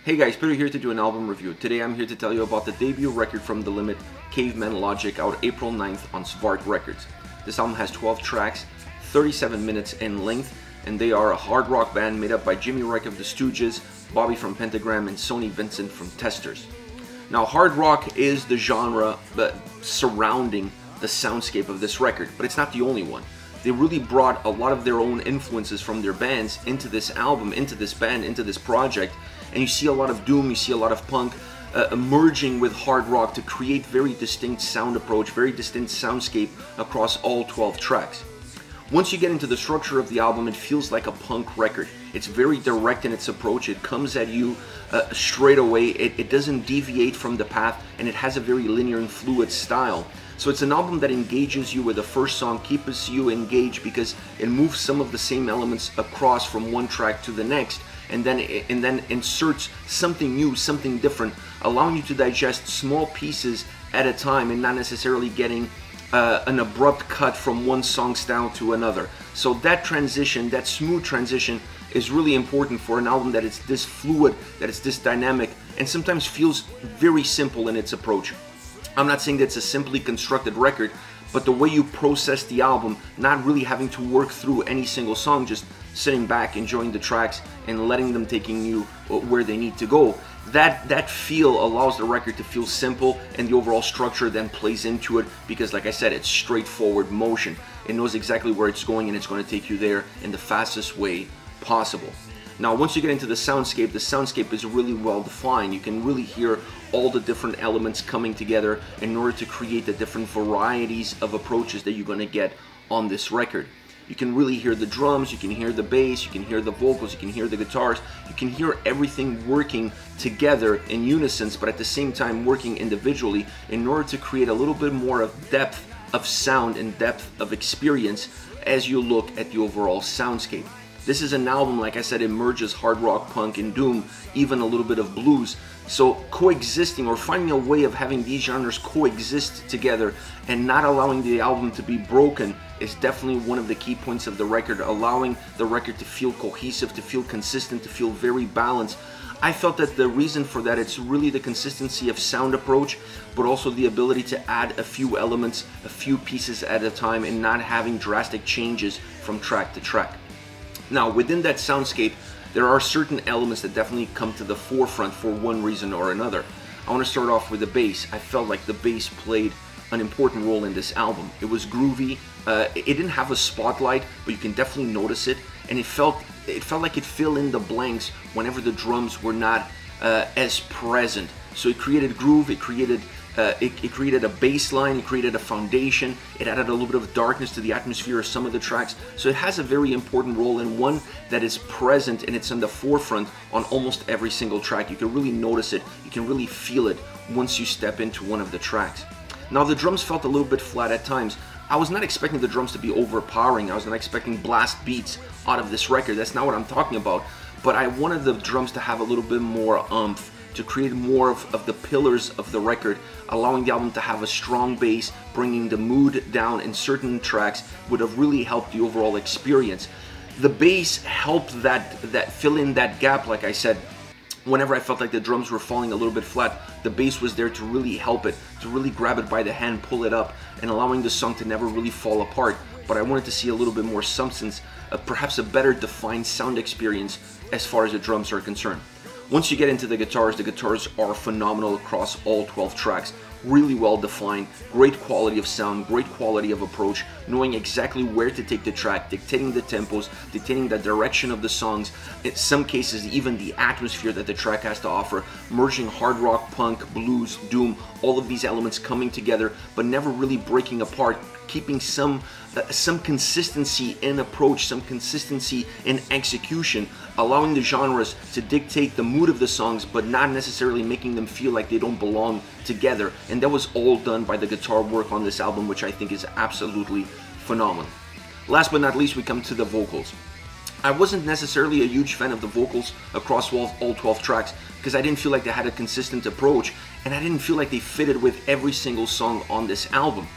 Hey guys, Peter here to do an album review. Today I'm here to tell you about the debut record from The Limit, Caveman Logic, out April 9th on Svark Records. This album has 12 tracks, 37 minutes in length, and they are a hard rock band made up by Jimmy Reich of the Stooges, Bobby from Pentagram, and Sonny Vincent from Testers. Now, hard rock is the genre surrounding the soundscape of this record, but it's not the only one. They really brought a lot of their own influences from their bands into this album, into this band, into this project, and you see a lot of doom, you see a lot of punk merging with hard rock to create very distinct sound approach, very distinct soundscape across all 12 tracks. Once you get into the structure of the album, it feels like a punk record. It's very direct in its approach. It comes at you straight away. It doesn't deviate from the path, and it has a very linear and fluid style. So it's an album that engages you with the first song, keeps you engaged because it moves some of the same elements across from one track to the next, and then inserts something new, something different, allowing you to digest small pieces at a time and not necessarily getting an abrupt cut from one song style to another. So that transition, that smooth transition, is really important for an album that is this fluid, that is this dynamic, and sometimes feels very simple in its approach. I'm not saying that it's a simply constructed record, but the way you process the album, not really having to work through any single song, just sitting back, enjoying the tracks, and letting them taking you where they need to go, that feel allows the record to feel simple, and the overall structure then plays into it because, like I said, it's straightforward motion. It knows exactly where it's going, and it's going to take you there in the fastest way possible. Now, once you get into the soundscape is really well defined. You can really hear all the different elements coming together in order to create the different varieties of approaches that you're going to get on this record. You can really hear the drums, you can hear the bass, you can hear the vocals, you can hear the guitars, you can hear everything working together in unison, but at the same time working individually in order to create a little bit more of depth of sound and depth of experience as you look at the overall soundscape. This is an album, like I said, it merges hard rock, punk, and doom, even a little bit of blues. So coexisting, or finding a way of having these genres coexist together and not allowing the album to be broken, is definitely one of the key points of the record, allowing the record to feel cohesive, to feel consistent, to feel very balanced. I felt that the reason for that, it's really the consistency of sound approach, but also the ability to add a few elements, a few pieces at a time, and not having drastic changes from track to track. Now, within that soundscape, there are certain elements that definitely come to the forefront for one reason or another. I want to start off with the bass. I felt like the bass played an important role in this album. It was groovy. It didn't have a spotlight, but you can definitely notice it, and it felt like it filled in the blanks whenever the drums were not as present. So it created groove. It created a bass line, it created a foundation, it added a little bit of darkness to the atmosphere of some of the tracks. So it has a very important role, and one that is present, and it's in the forefront on almost every single track. You can really notice it, you can really feel it once you step into one of the tracks. Now, the drums felt a little bit flat at times. I was not expecting the drums to be overpowering. I was not expecting blast beats out of this record. That's not what I'm talking about. But I wanted the drums to have a little bit more oomph, to create more of the pillars of the record, allowing the album to have a strong bass, bringing the mood down in certain tracks would have really helped the overall experience. The bass helped that fill in that gap, like I said. Whenever I felt like the drums were falling a little bit flat, the bass was there to really help it, to really grab it by the hand, pull it up, and allowing the song to never really fall apart. But I wanted to see a little bit more substance, perhaps a better defined sound experience as far as the drums are concerned. Once you get into the guitars are phenomenal across all 12 tracks. Really well defined, great quality of sound, great quality of approach, knowing exactly where to take the track, dictating the tempos, dictating the direction of the songs, in some cases even the atmosphere that the track has to offer, merging hard rock, punk, blues, doom, all of these elements coming together, but never really breaking apart, keeping some consistency in approach, some consistency in execution, allowing the genres to dictate the mood of the songs, but not necessarily making them feel like they don't belong together. And that was all done by the guitar work on this album, which I think is absolutely phenomenal. Last but not least, we come to the vocals. I wasn't necessarily a huge fan of the vocals across all 12 tracks because I didn't feel like they had a consistent approach, and I didn't feel like they fitted with every single song on this album.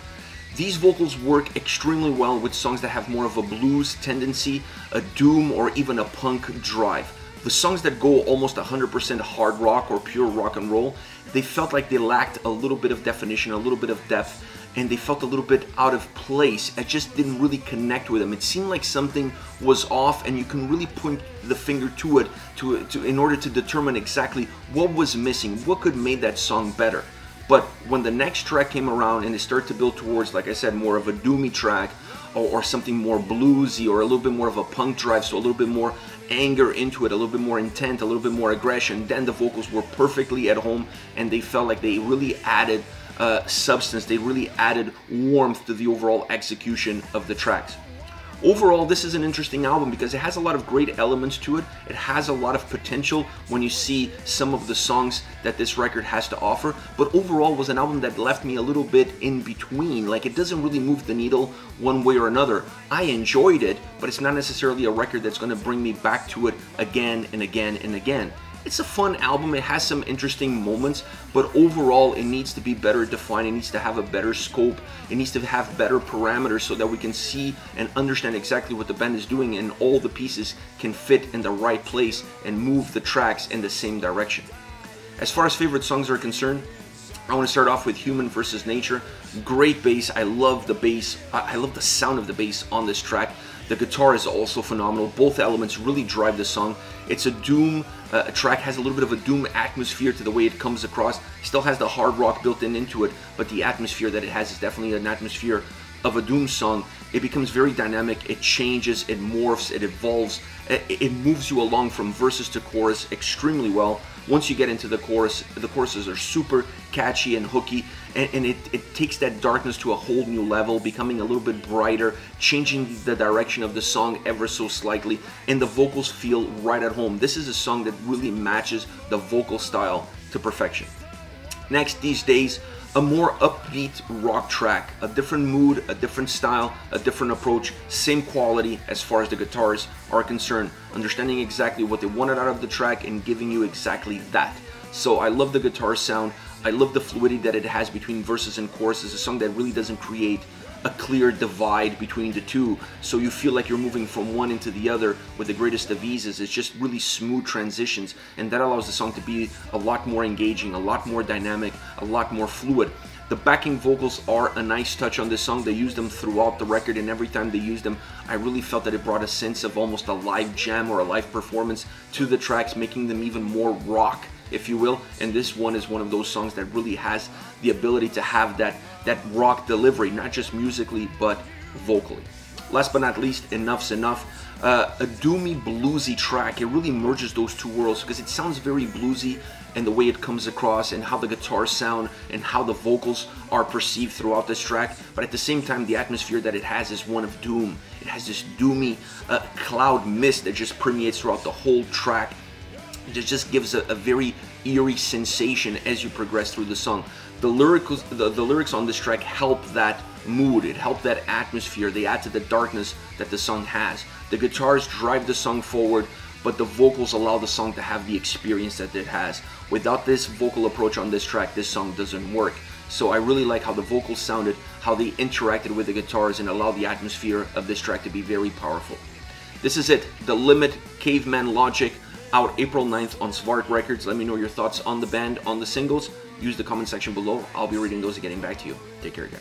These vocals work extremely well with songs that have more of a blues tendency, a doom, or even a punk drive. The songs that go almost 100% hard rock or pure rock and roll, they felt like they lacked a little bit of definition, a little bit of depth, and they felt a little bit out of place. I just didn't really connect with them. It seemed like something was off, and you can really point the finger to it in order to determine exactly what was missing, what could make that song better. But when the next track came around and it started to build towards, like I said, more of a doomy track, or something more bluesy, or a little bit more of a punk drive, so a little bit more anger into it, a little bit more intent, a little bit more aggression, then the vocals were perfectly at home, and they felt like they really added substance, they really added warmth to the overall execution of the tracks. Overall, this is an interesting album because it has a lot of great elements to it. It has a lot of potential when you see some of the songs that this record has to offer, but overall was an album that left me a little bit in between. Like, it doesn't really move the needle one way or another. I enjoyed it, but it's not necessarily a record that's going to bring me back to it again and again and again. It's a fun album, it has some interesting moments, but overall it needs to be better defined, it needs to have a better scope, it needs to have better parameters so that we can see and understand exactly what the band is doing and all the pieces can fit in the right place and move the tracks in the same direction. As far as favorite songs are concerned, I want to start off with Human vs. Nature. Great bass, I love the bass, I love the sound of the bass on this track. The guitar is also phenomenal. Both elements really drive the song. It's a doom track, has a little bit of a doom atmosphere to the way it comes across. Still has the hard rock built into it, but the atmosphere that it has is definitely an atmosphere of a doom song. It becomes very dynamic, it changes, it morphs, it evolves, it moves you along from verses to chorus extremely well. Once you get into the choruses are super catchy and hooky, and it takes that darkness to a whole new level, becoming a little bit brighter, changing the direction of the song ever so slightly, and the vocals feel right at home. This is a song that really matches the vocal style to perfection. Next, These Days, a more upbeat rock track, a different mood, a different style, a different approach, same quality as far as the guitars are concerned, understanding exactly what they wanted out of the track and giving you exactly that. So I love the guitar sound, I love the fluidity that it has between verses and choruses, a song that really doesn't create a clear divide between the two, so you feel like you're moving from one into the other with the greatest of eases. It's just really smooth transitions, and that allows the song to be a lot more engaging, a lot more dynamic, a lot more fluid. The backing vocals are a nice touch on this song. They use them throughout the record, and every time they use them, I really felt that it brought a sense of almost a live jam or a live performance to the tracks, making them even more rock, if you will. And this one is one of those songs that really has the ability to have that rock delivery, not just musically but vocally. Last but not least, Enough's Enough, a doomy bluesy track. It really merges those two worlds because it sounds very bluesy, and the way it comes across and how the guitars sound and how the vocals are perceived throughout this track, but at the same time the atmosphere that it has is one of doom. It has this doomy cloud mist that just permeates throughout the whole track. It just gives a very eerie sensation as you progress through the song. The lyrics on this track help that mood, it helps that atmosphere, they add to the darkness that the song has. The guitars drive the song forward, but the vocals allow the song to have the experience that it has. Without this vocal approach on this track, this song doesn't work. So I really like how the vocals sounded, how they interacted with the guitars, and allowed the atmosphere of this track to be very powerful. This is it, The Limit, Caveman Logic, out April 9th on Svark Records. Let me know your thoughts on the band, on the singles. Use the comment section below. I'll be reading those and getting back to you. Take care, guys.